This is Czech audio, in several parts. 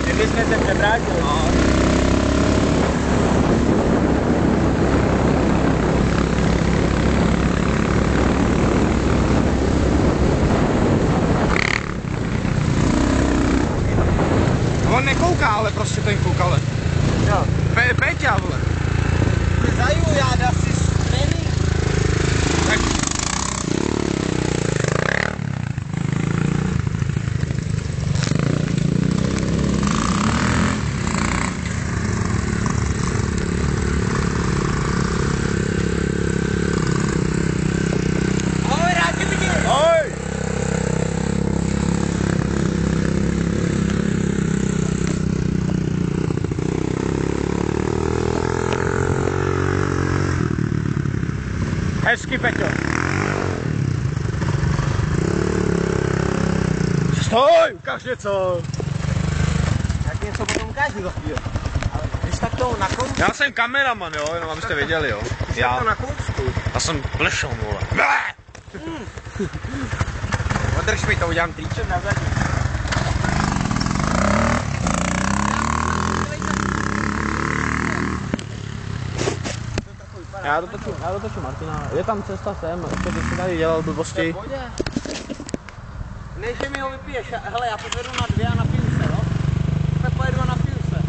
Kdyby jsme se převrátili. No. On nekouká, ale prostě ten koukal. Jo. Péťa, vole. Zaju, já dá si stejný. Tak. Ahoj, rád tě vidět. Ahoj. Hezky, Peťo. Stoj, ukáž něco. Tak něco potom ukážu za chvíli. Ale když tak to na kousku. Já jsem kameraman, jo, jenom abyste věděli, jo. Já to na kousku. Já jsem plešon, vole. Održ mi to, udělám tričem na zadní. Já dotočím Martina. Je tam cesta sem, to by si tady dělal blbosti. Než mi ho vypiješ, hele, já pojedu na 2 a napiju se, no? Tak pojedu a napiju se.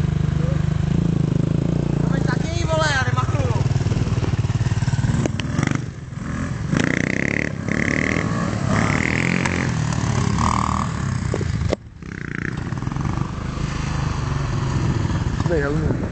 To mi taky, vole, já nemachnu. Dej helmu.